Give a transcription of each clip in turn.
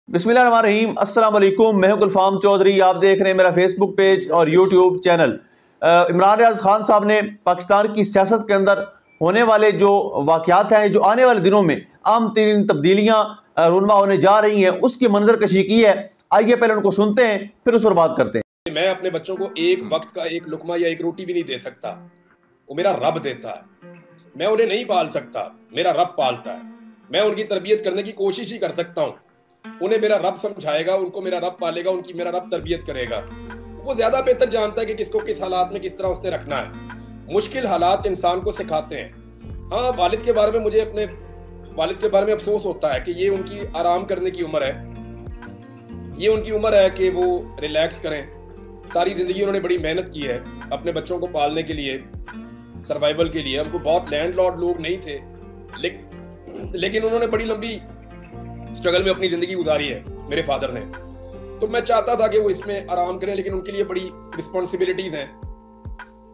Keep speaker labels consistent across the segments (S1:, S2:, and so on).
S1: बिस्मिल्लाहिर्रहमानिर्रहीम। अस्सलाम वालेकुम। मैं हूं गुलफाम चौधरी। आप देख रहे हैं मेरा फेसबुक पेज और यूट्यूब चैनल। इमरान रियाज खान साहब ने पाकिस्तान की सियासत के अंदर होने वाले जो वाक़यात हैं, जो आने वाले दिनों में अहम तरीन तब्दीलियाँ रूनमा होने जा रही हैं, उसकी मंजर कशी की है। आइए पहले उनको सुनते हैं, फिर उस पर बात करते हैं।
S2: मैं अपने बच्चों को एक वक्त का एक लुकमा या एक रोटी भी नहीं दे सकता। वो मेरा रब देता है। मैं उन्हें नहीं पाल सकता, मेरा रब पालता है। मैं उनकी तरबियत करने की कोशिश ही कर सकता हूँ। उन्हें मेरा रब समझाएगा, उनको मेरा रब पालेगा, उनकी मेरा रब तरबियत करेगा। वो ज्यादा बेहतर जानता है कि किसको किस हालात में किस तरह उसने रखना है। मुश्किल हालात इंसान को सिखाते हैं। हाँ, वालिद के बारे में मुझे अपने वालिद के बारे में अफसोस होता है कि ये उनकी आराम करने की उम्र है। ये उनकी उम्र है कि वो रिलैक्स करें। सारी जिंदगी उन्होंने बड़ी मेहनत की है अपने बच्चों को पालने के लिए, सर्वाइवल के लिए। उनको बहुत लैंडलॉर्ड लोग नहीं थे, लेकिन उन्होंने बड़ी लंबी स्ट्रगल में अपनी जिंदगी गुजारी है मेरे फादर ने। तो मैं चाहता था कि वो इसमें आराम करें, लेकिन उनके लिए बड़ी रिस्पॉन्सिबिलिटीज हैं,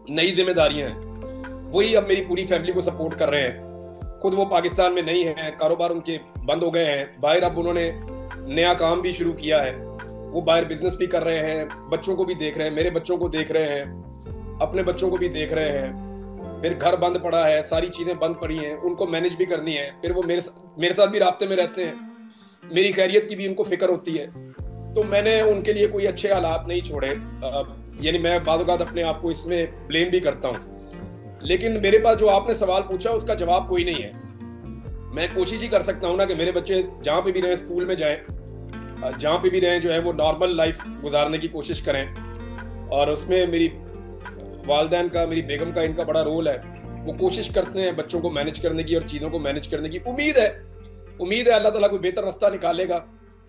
S2: नई जिम्मेदारियां हैं। वही अब मेरी पूरी फैमिली को सपोर्ट कर रहे हैं। खुद वो पाकिस्तान में नहीं है, कारोबार उनके बंद हो गए हैं। बाहर अब उन्होंने नया काम भी शुरू किया है। वो बाहर बिजनेस भी कर रहे हैं, बच्चों को भी देख रहे हैं, मेरे बच्चों को देख रहे हैं, अपने बच्चों को भी देख रहे हैं। फिर घर बंद पड़ा है, सारी चीजें बंद पड़ी हैं, उनको मैनेज भी करनी है। फिर वो मेरे साथ भी राब्ते में रहते हैं, मेरी खैरियत की भी उनको फिक्र होती है। तो मैंने उनके लिए कोई अच्छे हालात नहीं छोड़े। यानी मैं बाद औक़ात अपने आप को इसमें ब्लेम भी करता हूँ। लेकिन मेरे पास जो आपने सवाल पूछा उसका जवाब कोई नहीं है। मैं कोशिश ही कर सकता हूँ ना कि मेरे बच्चे जहाँ पे भी रहें, स्कूल में जाएं, जहाँ पे भी रहें, जो है वो नॉर्मल लाइफ गुजारने की कोशिश करें। और उसमें मेरी वालदैन का, मेरी बेगम का, इनका बड़ा रोल है। वो कोशिश करते हैं बच्चों को मैनेज करने की और चीज़ों को मैनेज करने की। उम्मीद है अल्लाह ताला कोई बेहतर रास्ता निकालेगा।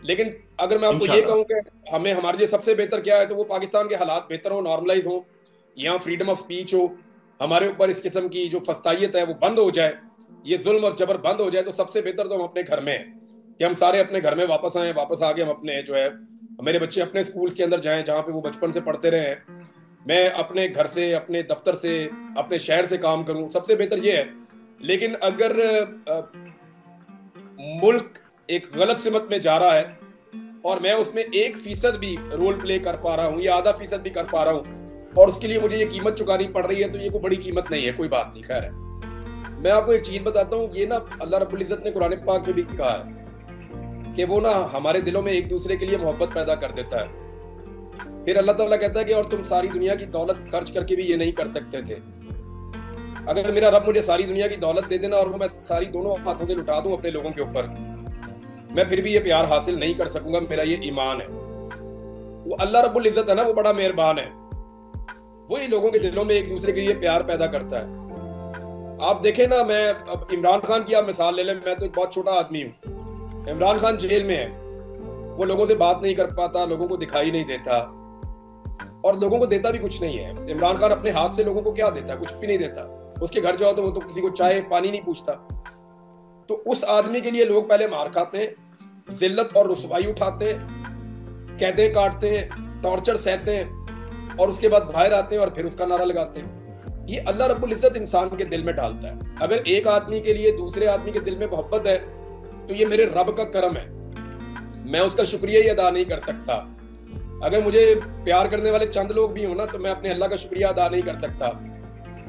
S2: लेकिन अगर मैं आपको ये कहूँ कि हमें हमारे लिए सबसे बेहतर क्या है, तो वो पाकिस्तान के हालात बेहतर हो, नॉर्मलाइज हो, यहाँ फ्रीडम ऑफ स्पीच हो, हमारे ऊपर इस किस्म की जो फस्तायत है वो बंद हो जाए, ये जुल्म और जबर बंद हो जाए। तो सबसे बेहतर तो हम अपने घर में हैं कि हम सारे अपने घर में वापस आए, वापस आके हम अपने जो है मेरे बच्चे अपने स्कूल के अंदर जाएं जहाँ पे वो बचपन से पढ़ते रहे हैं। मैं अपने घर से, अपने दफ्तर से, अपने शहर से काम करूं, सबसे बेहतर ये है। लेकिन अगर मुल्क एक गलत सिमत में जा रहा है और मैं उसमें 1% भी रोल प्ले कर पा रहा हूँ या आधा फीसद भी कर पा रहा हूँ और उसके लिए मुझे ये कीमत चुकानी पड़ रही है, तो ये कोई बड़ी कीमत नहीं है, कोई बात नहीं। खैर है, मैं आपको एक चीज बताता हूँ। ये ना अल्लाह रब्बुल इज्जत ने कुरान पाक में भी कहा है कि वो ना हमारे दिलों में एक दूसरे के लिए मोहब्बत पैदा कर देता है। फिर अल्लाह ताला कहता है कि और तुम सारी दुनिया की दौलत खर्च करके भी ये नहीं कर सकते थे। अगर मेरा रब मुझे सारी दुनिया की दौलत दे देना और वो मैं सारी दोनों हाथों से लुटा दूं अपने लोगों के ऊपर, मैं फिर भी ये प्यार हासिल नहीं कर सकूंगा। मेरा ये ईमान है। वो अल्लाह रब्बुल इज्जत है ना, वो बड़ा मेहरबान है। वही लोगों के दिलों में एक दूसरे के लिए प्यार पैदा करता है। आप देखें ना, मैं अब इमरान खान की आप मिसाल ले लें। मैं तो एक बहुत छोटा आदमी हूँ। इमरान खान जेल में है, वो लोगों से बात नहीं कर पाता, लोगों को दिखाई नहीं देता और लोगों को देता भी कुछ नहीं है। इमरान खान अपने हाथ से लोगों को क्या देता है? कुछ भी नहीं देता। उसके घर जाओ तो वो तो किसी को चाय पानी नहीं पूछता। तो उस आदमी के लिए लोग पहले मार खाते हैं, जिल्लत और रुसवाई उठाते हैं, कैदें काटते हैं, टॉर्चर सहते हैं और उसके बाद बाहर आते हैं और फिर उसका नारा लगाते हैं। ये अल्लाह रब्बुल इज्जत इंसान के दिल में डालता है। अगर एक आदमी के लिए दूसरे आदमी के दिल में मोहब्बत है तो ये मेरे रब का करम है। मैं उसका शुक्रिया ही अदा नहीं कर सकता। अगर मुझे प्यार करने वाले चंद लोग भी हो ना, तो मैं अपने अल्लाह का शुक्रिया अदा नहीं कर सकता।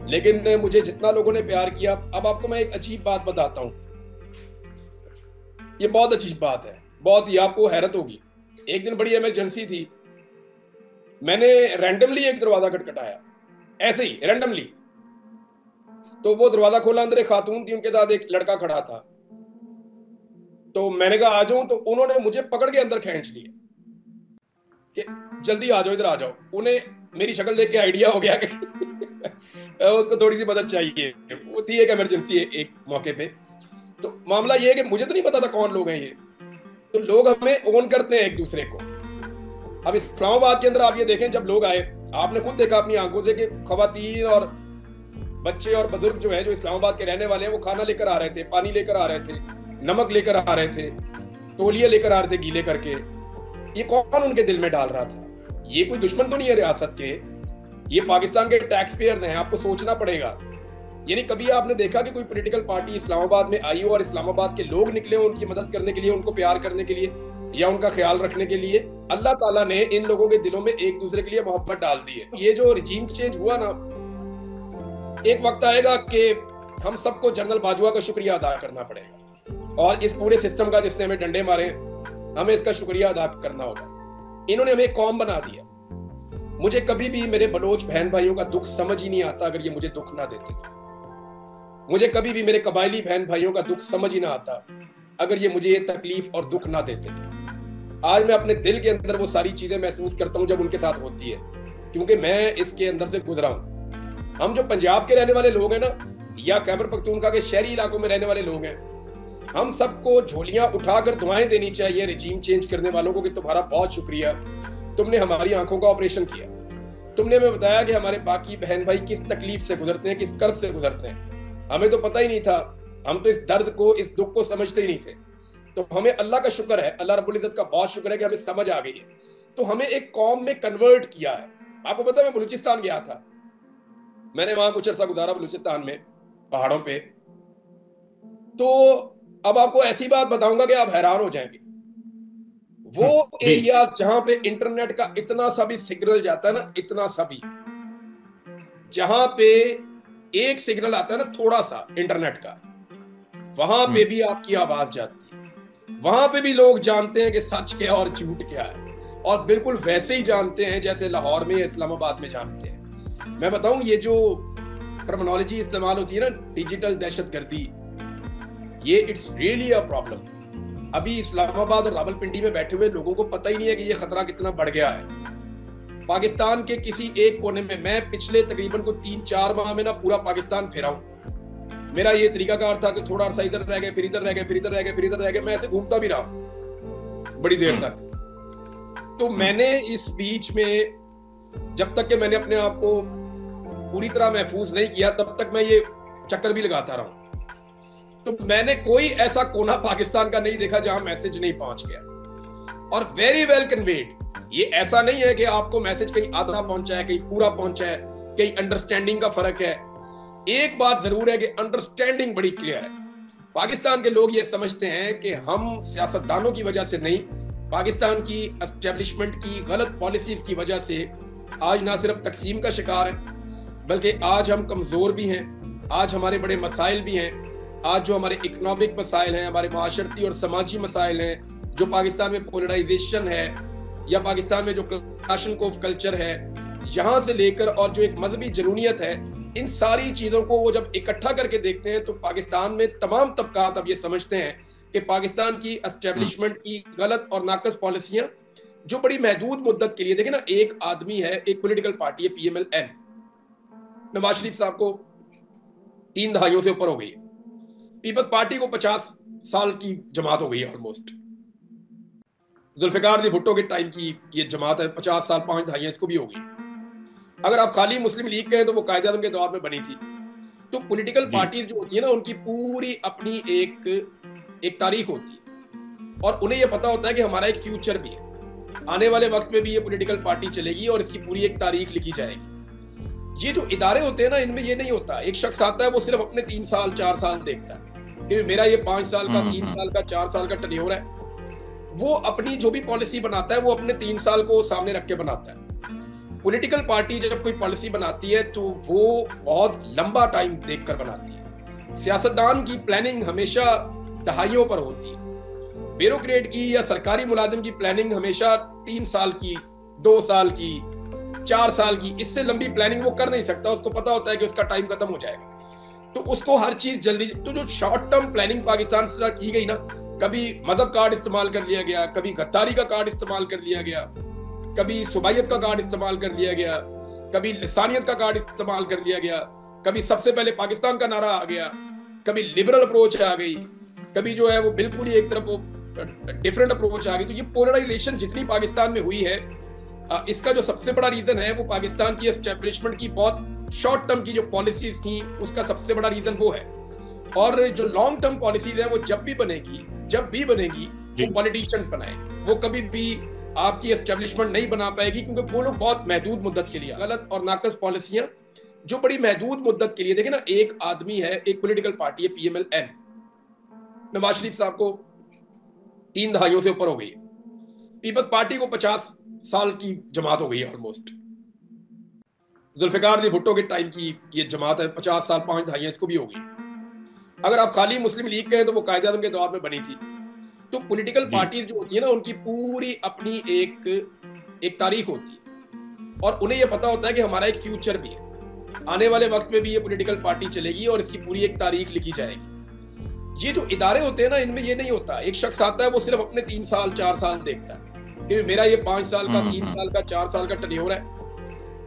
S2: लेकिन मुझे जितना लोगों ने प्यार किया, अब आपको मैं एक अजीब बात बताता हूँ। ये बहुत अजीब बात है, बहुत ही आपको हैरत होगी। एक दिन बड़ी इमरजेंसी थी, मैंने रैंडमली एक दरवाजा खटखटाया, ऐसे ही रैंडमली। तो वो दरवाजा खोला, अंदर एक खातून थी, उनके साथ एक लड़का खड़ा था। तो मैंने कहा आ जाऊं, तो उन्होंने मुझे पकड़ के अंदर खींच लिया कि जल्दी आ जाओ, इधर आ जाओ। उन्हें मेरी शक्ल देख के आइडिया हो गया कि उसको थोड़ी सी मदद चाहिए। वो थी एक इमरजेंसी एक मौके पे। तो मामला ये है कि मुझे तो नहीं पता था कौन लोग हैं ये। तो लोग हमें ओन करते हैं एक दूसरे को। अब इस्लामाबाद के अंदर आप ये देखें, जब लोग आए, आपने खुद देखा अपनी आंखों से कि खवातीन और बच्चे और बुजुर्ग जो हैं, जो इस्लामाबाद के रहने वाले हैं, वो खाना लेकर आ रहे थे, पानी लेकर आ रहे थे, नमक लेकर आ रहे थे, तौलिए लेकर आ रहे थे गीले करके। ये कौन उनके दिल में डाल रहा था? ये कोई दुश्मन तो नहीं है रियासत के, ये पाकिस्तान के टैक्स पेयर हैं। आपको सोचना पड़ेगा। यानी कभी आपने देखा कि कोई पॉलिटिकल पार्टी इस्लामाबाद में आई हो और इस्लामाबाद के लोग निकले हो उनकी मदद करने के लिए, उनको प्यार करने के लिए? या उनका ख्याल रखने के लिए। अल्लाह ताला ने इन लोगों के दिलों में एक दूसरे के लिए मोहब्बत डाल दी है। ये जो रिजीम चेंज हुआ ना, एक वक्त आएगा कि हम सबको जनरल बाजवा का शुक्रिया अदा करना पड़ेगा, और इस पूरे सिस्टम का जिसने हमें डंडे मारे हमें इसका शुक्रिया अदा करना होगा। इन्होंने हमें कौम बना दिया। मुझे कभी भी मेरे बलोच बहन भाइयों का दुख समझ ही नहीं आता अगर ये मुझे दुख ना देते तो। मुझे कभी भी मेरे कबायली बहन भाइयों का दुख समझ ही ना आता अगर ये मुझे ये तकलीफ और दुख ना देते तो। आज मैं अपने दिल के अंदर वो सारी चीजें महसूस करता हूं जब उनके साथ होती है, क्योंकि मैं इसके अंदर से गुजरा हूं। हम जो पंजाब के रहने वाले लोग हैं ना, या खैबर पख्तूनख्वा के शहरी इलाकों में रहने वाले लोग हैं, हम सबको झोलियां उठाकर दुआएं देनी चाहिए रिजीम चेंज करने वालों को कि तुम्हारा बहुत शुक्रिया, तुमने हमारी आंखों का ऑपरेशन किया। तुमने हमें बताया कि हमारे बाकी बहन भाई किस तकलीफ से गुजरते हैं, किस कर्ब से गुजरते हैं। हमें तो पता ही नहीं था, हम तो इस दर्द को, इस दुख को समझते ही नहीं थे। तो हमें अल्लाह का शुक्र है, अल्लाह रब्बुल इज्जत का बहुत शुक्र है कि हमें समझ आ गई है। तो हमें एक कौम में कन्वर्ट किया है। आपको पता है मैं बलूचिस्तान गया था, मैंने वहां कुछ अर्सा गुजारा बलूचिस्तान में, पहाड़ों पे। तो अब आपको ऐसी बात बताऊंगा कि आप हैरान हो जाएंगे। वो एरिया जहां पे इंटरनेट का इतना सा भी सिग्नल जाता है ना, इतना सा भी, जहां पे एक सिग्नल आता है ना थोड़ा सा इंटरनेट का, वहां पे भी आपकी आवाज जाती है। वहां पे भी लोग जानते हैं कि सच क्या और झूठ क्या है, और बिल्कुल वैसे ही जानते हैं जैसे लाहौर में या इस्लामाबाद में जानते हैं। मैं बताऊं, ये जो टर्मिनोलॉजी इस्तेमाल होती है ना, डिजिटल दहशतगर्दी, ये इट्स रियली अ प्रॉब्लम। अभी इस्लामाबाद और रावलपिंडी में बैठे हुए लोगों को पता ही नहीं है कि ये खतरा कितना बढ़ गया है। पाकिस्तान के किसी एक कोने में, मैं पिछले तकरीबन को 3-4 माह में ना पूरा पाकिस्तान फिरा हूं। मेरा ये तरीकाकार था कि थोड़ा अर्सा इधर रह गए, फिर इधर रह गए, फिर इधर रह गए, फिर इधर रह गए, मैं ऐसे घूमता भी रहा हूं बड़ी देर तक। तो मैंने इस बीच में, जब तक कि मैंने अपने आप को पूरी तरह महफूज नहीं किया, तब तक मैं ये चक्कर भी लगाता रहा। तो मैंने कोई ऐसा कोना पाकिस्तान का नहीं देखा जहां मैसेज नहीं पहुंच गया, और वेरी वेल कन्वेड। ये ऐसा नहीं है कि आपको मैसेज कहीं आधा पहुंचा है, कहीं पूरा पहुंचा है, कहीं अंडरस्टैंडिंग का फर्क है। एक बात जरूर है कि अंडरस्टैंडिंग बड़ी क्लियर है। पाकिस्तान के लोग ये समझते हैं कि हम सियासतदानों की वजह से नहीं, पाकिस्तान की एस्टेब्लिशमेंट की गलत पॉलिसीज की वजह से आज ना सिर्फ तकसीम का शिकार है, बल्कि आज हम कमजोर भी हैं, आज हमारे बड़े मसाइल भी हैं। आज जो हमारे इकोनॉमिक मसाइल हैं, हमारे माशरती और समाजी मसाइल हैं, जो पाकिस्तान में पोलराइजेशन है, या पाकिस्तान में जो क्लाशनकोफ कल्चर है, यहां से लेकर, और जो एक मजहबी जनूनियत है, इन सारी चीजों को वो जब इकट्ठा करके देखते हैं तो पाकिस्तान में तमाम तबकात अब ये समझते हैं कि पाकिस्तान की एस्टेब्लिशमेंट की गलत और नाकस पॉलिसियां, जो बड़ी महदूद मुद्दत के लिए, देखें ना, एक आदमी है, एक पॉलिटिकल पार्टी है PMLN, नवाज शरीफ साहब को 3 दहाइयों से ऊपर हो गई है। पीपल्स पार्टी को 50 साल की जमात हो गई है ऑलमोस्ट। जुल्फिकार भुट्टो के टाइम की ये जमात है, 50 साल 5 दहाइयां इसको भी हो गई। अगर आप खाली मुस्लिम लीग कहें तो वो कायदे आज़म के दौर में बनी थी। तो पॉलिटिकल पार्टीज जो होती है ना, उनकी पूरी अपनी एक तारीख होती है, और उन्हें ये पता होता है कि हमारा एक फ्यूचर भी है, आने वाले वक्त में भी ये पॉलिटिकल पार्टी चलेगी और इसकी पूरी एक तारीख लिखी जाएगी। ये जो इदारे होते हैं ना, इनमें ये नहीं होता। एक शख्स आता है, वो सिर्फ अपने 3 साल 4 साल देखता है कि मेरा ये 5 साल का, 3 साल का, 4 साल का टर्नओवर है। वो अपनी जो भी पॉलिसी बनाता है वो अपने 3 साल को सामने रख के बनाता है। पॉलिटिकल पार्टी जब कोई पॉलिसी बनाती है तो वो बहुत लंबा टाइम देखकर बनाती है। सियासतदान की प्लानिंग हमेशा दहाइयों पर होती है। ब्यूरोक्रेट की या सरकारी मुलाजिम की प्लानिंग हमेशा 3 साल की, 2 साल की, 4 साल की, इससे लंबी प्लानिंग वो कर नहीं सकता। उसको पता होता है कि उसका टाइम खत्म हो जाएगा, तो उसको हर चीज जल्दी। तो जो शॉर्ट टर्म प्लानिंग पाकिस्तान से की गई ना, कभी मजहब कार्ड इस्तेमाल कर लिया गया, कभी गद्दारी का कार्ड इस्तेमाल कर लिया गया, कभी सुबाइयत का कार्ड इस्तेमाल कर लिया गया, कभी लिसानियत का कार्ड इस्तेमाल कर लिया गया, कभी सबसे पहले पाकिस्तान का नारा आ गया, कभी लिबरल अप्रोच आ गई, कभी जो है वो बिल्कुल ही एक तरफ डिफरेंट अप्रोच आ गई। तो ये पोलराइजेशन जितनी पाकिस्तान में हुई है, इसका जो सबसे बड़ा रीजन है वो पाकिस्तान की एस्टेब्लिशमेंट की बहुत शॉर्ट टर्म की जो पॉलिसीज थी, उसका सबसे बड़ा रीजन वो है। और जो लॉन्ग टर्म पॉलिसीज है वो जब भी बनेगी वो पॉलिटिशियंस बनाएंगे, वो कभी भी आपकी एस्टेब्लिशमेंट नहीं बना पाएगी, क्योंकि वो लोग बहुत महदूद मुद्दत के लिए गलत और नाकस पॉलिसियां जो बड़ी महदूद मुद्दत के लिए। देखें ना, एक आदमी है, एक पॉलिटिकल पार्टी है PMLN, नवाज शरीफ साहब को 3 दहाइयों से ऊपर हो गई। पीपल्स पार्टी को 50 साल की जमात हो गई है ऑलमोस्ट। जुल्फिकार भुट्टो के टाइम की ये जमात है, 50 साल 5 दहाइयां इसको भी हो गई। अगर आप खाली मुस्लिम लीग कहें तो वो कायदे आज़म के दौर में बनी थी। तो पॉलिटिकल पार्टीज जो होती है ना, उनकी पूरी अपनी एक तारीख होती है और उन्हें यह पता होता है कि हमारा एक फ्यूचर भी है, आने वाले वक्त में भी ये पॉलिटिकल पार्टी चलेगी और इसकी पूरी एक तारीख लिखी जाएगी। ये जो इदारे होते हैं ना, इनमें ये नहीं होता। एक शख्स आता है, वो सिर्फ अपने 3 साल 4 साल देखता है कि मेरा ये 5 साल का 3 साल का 4 साल का टर्नओवर है।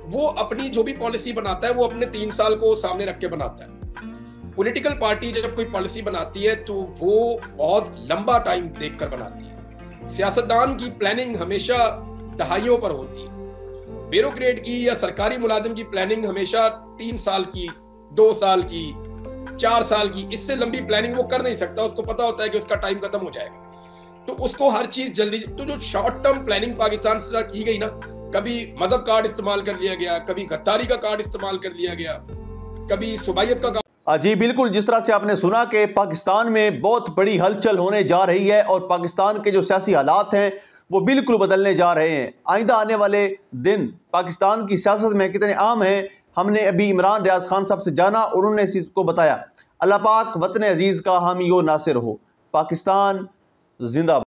S2: वो अपनी जो भी पॉलिसी बनाता है वो अपने 3 साल को सामने रख के बनाता है। पॉलिटिकल पार्टी जब कोई पॉलिसी बनाती है तो वो बहुत लंबा टाइम देखकर बनाती है। सियासतदान की प्लानिंग हमेशा दहाइयों पर होती है। ब्यूरोक्रेट की या सरकारी मुलाजिम की प्लानिंग हमेशा 3 साल की, 2 साल की, 4 साल की, इससे लंबी प्लानिंग वो कर नहीं सकता। उसको पता होता है कि उसका टाइम खत्म हो जाएगा, तो उसको हर चीज जल्दी। तो जो शॉर्ट टर्म प्लानिंग पाकिस्तान से की गई ना, कभी मजहब कार्ड इस्तेमाल कर लिया गया, कभी गद्दारी का कार्ड इस्तेमाल कर लिया गया, कभी सुबाइयत का।
S1: जी बिल्कुल, जिस तरह से आपने सुना कि पाकिस्तान में बहुत बड़ी हलचल होने जा रही है और पाकिस्तान के जो सियासी हालात हैं वो बिल्कुल बदलने जा रहे हैं। आइंदा आने वाले दिन पाकिस्तान की सियासत में कितने अहम हैं, हमने अभी इमरान रियाज खान साहब से जाना और उन्होंने इस चीज़ को बताया। अल्लाह पाक वतन अजीज़ का हामी व नासिर हो। पाकिस्तान जिंदाबाद।